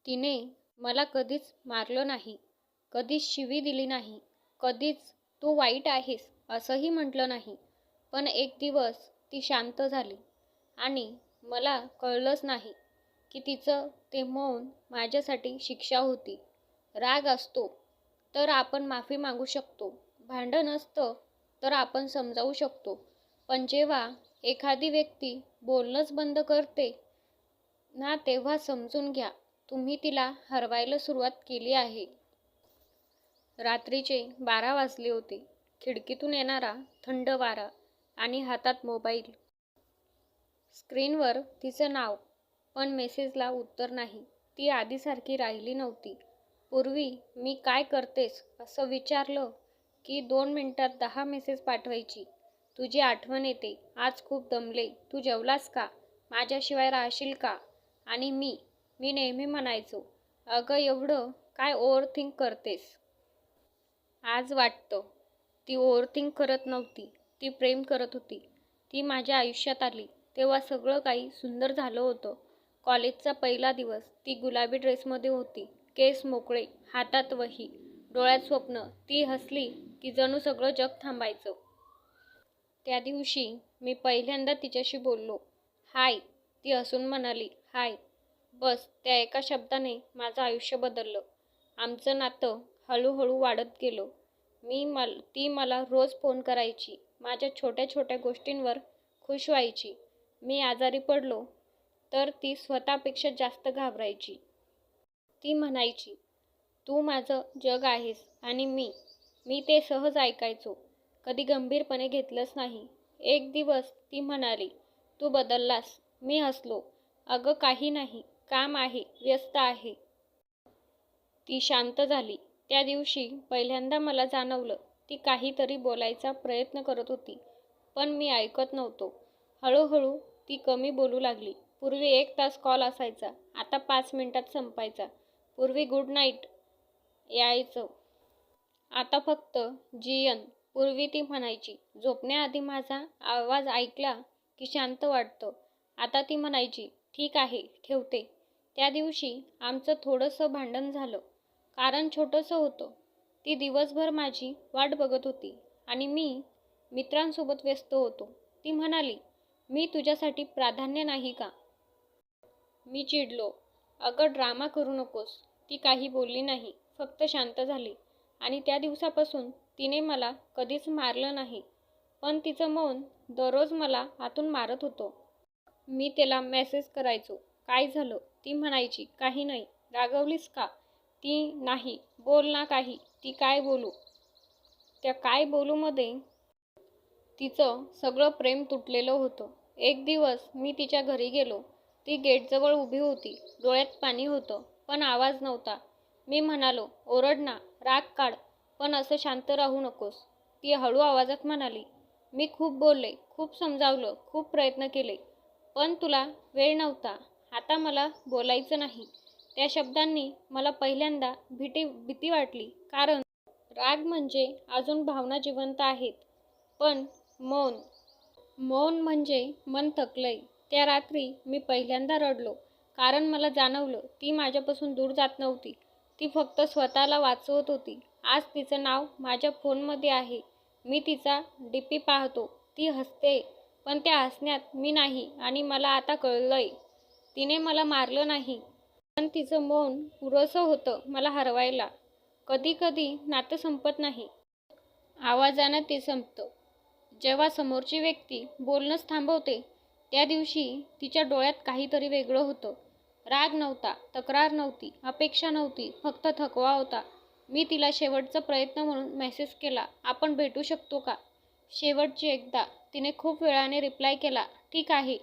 तिने मला कधीच मारलं नाही, कधीच शिवी दिली नाही, कधीच तू वाईट आहेस असंही म्हटलं नाही. पण एक दिवस ती शांत झाली आणि मला कळलंच नाही की तिचं ते मौन माझ्यासाठी शिक्षा होती. राग असतो तर आपण माफी मागू शकतो, भांडण असतं तर आपण समजावू शकतो. पण जेव्हा एखादी व्यक्ती बोलणंच बंद करते ना, तेव्हा समजून घ्या तुम्ही तिला हरवायला सुरुवात केली आहे. रात्रीचे 12 वाजले होते. खिडकीतून येणारा थंड वारा आणि हातात मोबाईल. स्क्रीनवर तिचं नाव, पण मेसेजला उत्तर नाही. ती आधीसारखी राहिली नव्हती. पूर्वी मी काय करतेस असं विचारलं की 2 मिनिटात 10 मेसेज पाठवायची. तुझी आठवण येते, आज खूप दमले, तू जेवलास का, माझ्याशिवाय राहशील का? आणि मी नेहमी म्हणायचो, अगं एवढं काय ओव्हरथिंक करतेस? आज वाटतं ती ओव्हरथिंक करत नव्हती, ती प्रेम करत होती. ती माझ्या आयुष्यात आली तेव्हा सगळं काही सुंदर झालं होतं. कॉलेजचा पहिला दिवस. ती गुलाबी ड्रेसमध्ये होती, केस मोकळे, हातात वही, डोळ्यात स्वप्न. ती हसली की जणू सगळं जग थांबायचं. त्या दिवशी मी पहिल्यांदा तिच्याशी बोललो. हाय. ती हसून म्हणाली, हाय. बस त्या एका शब्दाने माझं आयुष्य बदललं. आमचं नातं हळूहळू वाढत गेलं. ती मला रोज फोन करायची, माझ्या छोट्या छोट्या गोष्टींवर खुश व्हायची. मी आजारी पडलो तर ती स्वतःपेक्षा जास्त घाबरायची. ती म्हणायची, तू माझं जग आहेस. आणि मी ते सहज ऐकायचो, कधी गंभीरपणे घेतलंच नाही. एक दिवस ती म्हणाली, तू बदललास. मी हसलो, अगं काही नाही, काम आहे, व्यस्त आहे. ती शांत झाली. त्या दिवशी पहिल्यांदा मला जाणवलं ती काहीतरी बोलायचा प्रयत्न करत होती, पण मी ऐकत नव्हतो. हळूहळू ती कमी बोलू लागली. पूर्वी 1 तास कॉल असायचा, आता 5 मिनिटात संपायचा. पूर्वी गुड नाईट यायचं, आता फक्त जीएन. पूर्वी ती म्हणायची, झोपण्याआधी माझा आवाज ऐकला की शांत वाटतं. आता ती म्हणायची, ठीक आहे, ठेवते. त्या दिवशी आमचं थोडंसं भांडण झालं. कारण छोटंसं होतं. ती दिवसभर माझी वाट बघत होती आणि मी मित्रांसोबत व्यस्त होतो. ती म्हणाली, मी तुझ्यासाठी प्राधान्य नाही का? मी चिडलो, अगं ड्रामा करू नकोस. ती काही बोलली नाही, फक्त शांत झाली. आणि त्या दिवसापासून तिने मला कधीच मारलं नाही, पण तिचं मौन दररोज मला आतून मारत होतं. मी तिला मेसेज करायचो, काय झालं? ती म्हणायची, काही नाही. रागवलीस का? ती नाही. बोल ना काही. ती काय बोलू? त्या काय बोलूमध्ये तिचं सगळं प्रेम तुटलेलं होतं. एक दिवस मी तिच्या घरी गेलो. ती गेटजवळ उभी होती. डोळ्यात पाणी होतं, पण आवाज नव्हता. मी म्हणालो, ओरड ना, राग काढ, पण असं शांत राहू नकोस. ती हळू आवाजात म्हणाली, मी खूप बोलले, खूप समजावलं, खूप प्रयत्न केले, पण तुला वेळ नव्हता. आता मला बोलायचं नाही. त्या शब्दांनी मला पहिल्यांदा भीती वाटली. कारण राग म्हणजे अजून भावना जिवंत आहेत, पण मौन म्हणजे मन थकलंय. त्या रात्री मी पहिल्यांदा रडलो, कारण मला जाणवलं ती माझ्यापासून दूर जात नव्हती. ती फक्त स्वतःला वाचवत होती. आज तिचं नाव माझ्या फोनमध्ये आहे. मी तिचा डीपी पाहतो. ती हसते, पण त्या हसण्यात मी नाही. आणि मला आता कळलंय, तिने मला मारलं नाही, पण तिचं मौन पुरेसं होतं मला हरवायला. कधी कधी नातं संपत नाही, आवाजानं ते संपतं. जेव्हा समोरची व्यक्ती बोलणंच थांबवते. त्या दिवशी तिच्या डोळ्यात काहीतरी वेगळं होतं. राग नव्हता, तक्रार नव्हती, अपेक्षा नव्हती, फक्त थकवा होता. मी तिला शेवटचा प्रयत्न म्हणून मेसेज केला, आपण भेटू शकतो का? शेवटची एकदा. तिने खूप वेळाने रिप्लाय केला, ठीक आहे.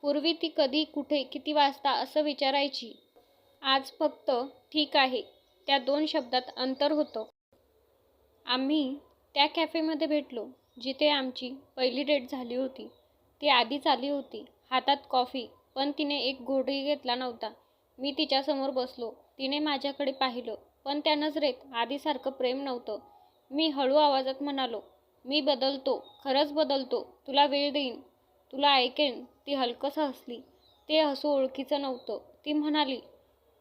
पूर्वी ती कधी, कुठे, किती वाजता असं विचारायची. आज फक्त ठीक आहे. त्या 2 शब्दात अंतर होतं. आम्ही त्या कॅफेमध्ये भेटलो जिथे आमची पहिली डेट झाली होती. ती आधीच आली होती, हातात कॉफी, पण तिने एक घोटही घेतला नव्हता. मी तिच्यासमोर बसलो. तिने माझ्याकडे पाहिलं, पण त्या नजरेत आधीसारखं प्रेम नव्हतं. मी हळू आवाजात म्हणालो, मी बदलतो, खरंच बदलतो, तुला वेळ देईन, तुला ऐकेन. ती हलकंसं हसली. ते हसू ओळखीचं नव्हतं. ती म्हणाली,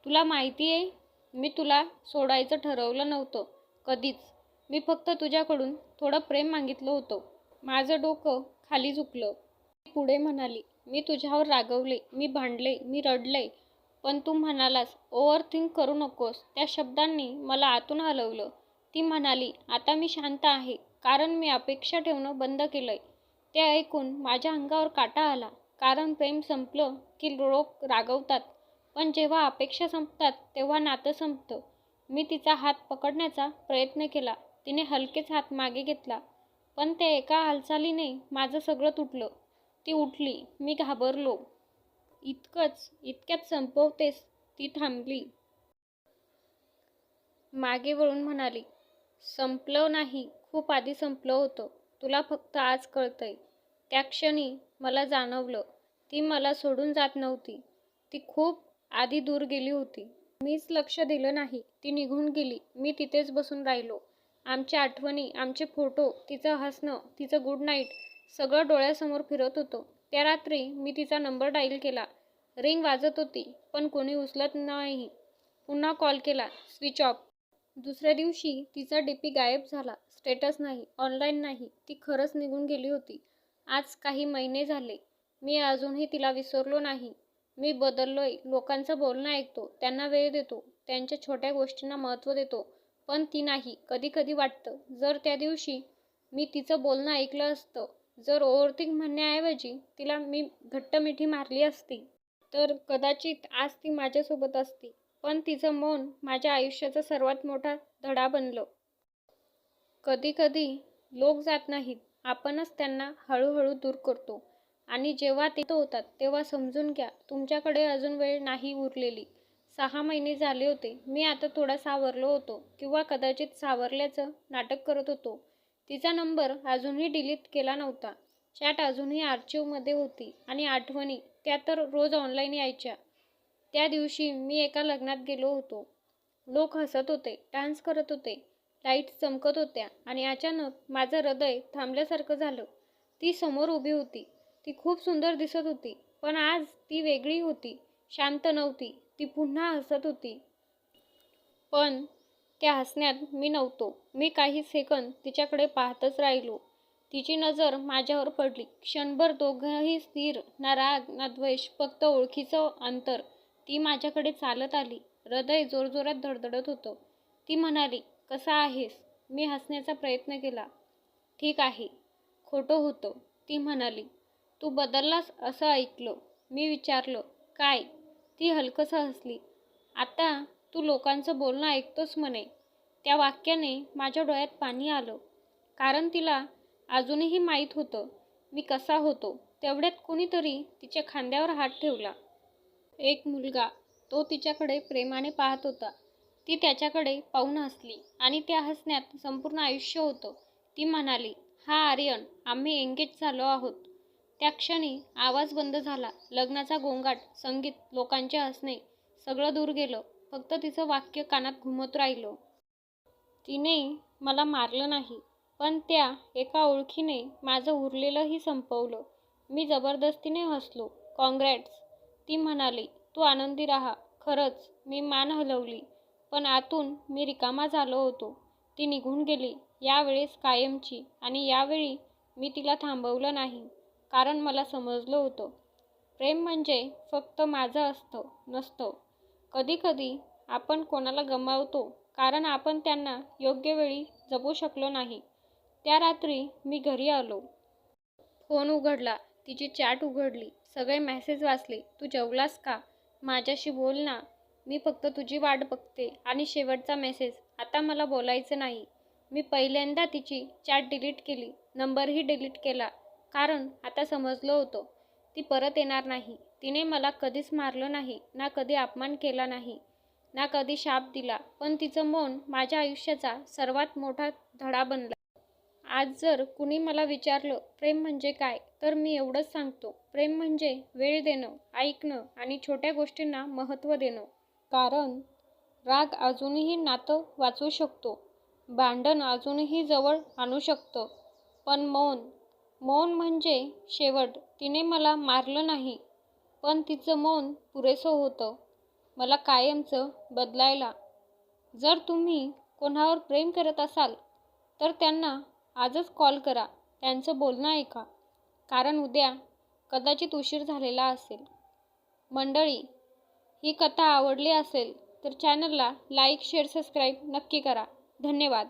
तुला माहिती आहे, मी तुला सोडायचं ठरवलं नव्हतं कधीच. मी फक्त तुझ्याकडून थोडं प्रेम मागितलं होतं. माझं डोकं खाली झुकलं. ती पुढे म्हणाली, मी तुझ्यावर रागवले, मी भांडले, मी रडले. पण तू म्हणालास, ओव्हर थिंक करू नकोस. त्या शब्दांनी मला आतून हलवलं. ती म्हणाली, आता मी शांत आहे, कारण मी अपेक्षा ठेवणं बंद केलंय. ते ऐकून माझ्या अंगावर काटा आला. कारण प्रेम संपलं की लोक रागवतात, पण जेव्हा अपेक्षा संपतात तेव्हा नातं संपतं. मी तिचा हात पकडण्याचा प्रयत्न केला. तिने हलकेच हात मागे घेतला, पण त्या एका हालचालीने माझं सगळं तुटलं. ती उठली. मी घाबरलो. इतक्यात संपवतेस? ती थांबली. मागे वळून म्हणाली, संपलं नाही, खूप आधी संपलं होतं. तुला फक्त आज कळतंय. त्या क्षणी मला जाणवलं, ती मला सोडून जात नव्हती. ती खूप आधी दूर गेली होती. मीच लक्ष दिलं नाही. ती निघून गेली. मी तिथेच बसून राहिलो. आमच्या आठवणी, आमचे फोटो, तिचं हसणं, तिचं गुड नाईट सगळं डोळ्यासमोर फिरत होतं. त्या रात्री मी तिचा नंबर डायल केला. रिंग वाजत होती, पण कोणी उचलत नाही. पुन्हा कॉल केला, स्विच ऑफ. दुसऱ्या दिवशी तिचा डीपी गायब झाला. स्टेटस नाही, ऑनलाईन नाही. ती खरंच निघून गेली होती. आज काही महिने झाले. मी अजूनही तिला विसरलो नाही. मी बदललोय. लोकांचं बोलणं ऐकतो, त्यांना वेळ देतो, त्यांच्या छोट्या गोष्टींना महत्त्व देतो. पण ती नाही. कधी कधी वाटतं, जर त्या दिवशी मी तिचं बोलणं ऐकलं असतं, जर ओव्हरथिंक म्हणण्याऐवजी तिला मी घट्ट मिठी मारली असती, तर कदाचित आज ती माझ्यासोबत असती. पण तिचं मौन माझ्या आयुष्याचा सर्वात मोठा धडा बनलं. कधी कधी लोक जात नाहीत, आपणच त्यांना हळूहळू दूर करतो. आणि जेव्हा ते होतात तेव्हा समजून घ्या, तुमच्याकडे अजून वेळ नाही उरलेली. 6 महिने झाले होते. मी आता थोडा सावरलो होतो, किंवा कदाचित सावरल्याचं नाटक करत होतो. तिचा नंबर अजूनही डिलीट केला नव्हता. चॅट अजूनही आर्चिव्हमध्ये होती. आणि आठवणी, त्या तर रोज ऑनलाईन यायच्या. त्या दिवशी मी एका लग्नात गेलो होतो. लोक हसत होते, डान्स करत होते, लाईट्स चमकत होत्या, आणि अचानक माझं हृदय थांबल्यासारखं झालं. ती समोर उभी होती. ती खूप सुंदर दिसत होती, पण आज ती वेगळी होती. शांत नव्हती. ती पुन्हा हसत होती. पण त्या हसण्यात मी नव्हतो. मी काही सेकंद तिच्याकडे पाहतच राहिलो. तिची नजर माझ्यावर पडली. क्षणभर दोघंही स्थिर. ना राग ना द्वेष, फक्त ओळखीचं अंतर. ती माझ्याकडे चालत आली. हृदय जोरजोरात धडधडत होतं. ती म्हणाली, कसा आहेस? मी हसण्याचा प्रयत्न केला. ठीक आहे. खोटं होतं. ती म्हणाली, तू बदललास असं ऐकलं. मी विचारलं, काय? ती हलकसं हसली. आता तू लोकांचं बोलणं ऐकतोस म्हणे. त्या वाक्याने माझ्या डोळ्यात पाणी आलं. कारण तिला अजूनही माहीत होतं मी कसा होतो. तेवढ्यात कोणीतरी तिच्या खांद्यावर हात ठेवला. एक मुलगा. तो तिच्याकडे प्रेमाने पाहत होता. ती त्याच्याकडे पाहून हसली, आणि त्या हसण्यात संपूर्ण आयुष्य होतं. ती म्हणाली, हा आर्यन, आम्ही एंगेज झालो आहोत. त्या क्षणी आवाज बंद झाला. लग्नाचा गोंगाट, संगीत, लोकांचे हसणे, सगळं दूर गेलं. फक्त तिचं वाक्य कानात घुमत राहिलं. तिने मला मारलं नाही, पण त्या एका ओळखीने माझं उरलेलंही संपवलं. मी जबरदस्तीने हसलो. कॉंग्रॅट्स. ती म्हणाली, तू आनंदी राहा. खरंच. मी मान हलवली, पण आतून मी रिकामा झालो होतो. ती निघून गेली, यावेळेस कायमची. आणि यावेळी मी तिला थांबवलं नाही, कारण मला समजलं होतं, प्रेम म्हणजे फक्त माझं नसतं. कधीकधी आपण कोणाला गमावतो कारण आपण त्यांना योग्य वेळी जपू शकलो नाही. त्या रात्री मी घरी आलो. फोन उघडला. तिची चॅट उघडली. सगळे मेसेज वाचले. तू जेवलास का? माझ्याशी बोल ना. मी फक्त तुझी वाट बघते. आणि शेवटचा मेसेज, आता मला बोलायचं नाही. मी पहिल्यांदा तिची चॅट डिलीट केली. नंबरही डिलीट केला. कारण आता समजलं होतं, ती परत येणार नाही. तिने मला कधीच मारलं नाही, ना कधी अपमान केला नाही, ना कधी शाप दिला. पण तिचं मौन माझ्या आयुष्याचा सर्वात मोठा धडा बनला. आज जर कुणी मला विचारलं प्रेम म्हणजे काय, तर मी एवढंच सांगतो, प्रेम म्हणजे वेळ देणं, ऐकणं, आणि छोट्या गोष्टींना महत्त्व देणं. कारण राग अजूनही नातं वाचवू शकतो. भांडण अजूनही जवळ आणू शकतं. पण मौन म्हणजे शेवट. तिने मला मारलं नाही, पण तिचं मौन पुरेसं होतं. मला कायमचं बदलायला. जर तुम्ही कोणावर प्रेम करत असाल तर त्यांना आजच कॉल करा, त्यांचं बोलणं ऐका, कारण उद्या कदाचित उशीर झालेला असेल. मंडळी, ही कथा आवडली असेल तर चॅनलला लाईक, शेअर, सबस्क्राईब नक्की करा. धन्यवाद.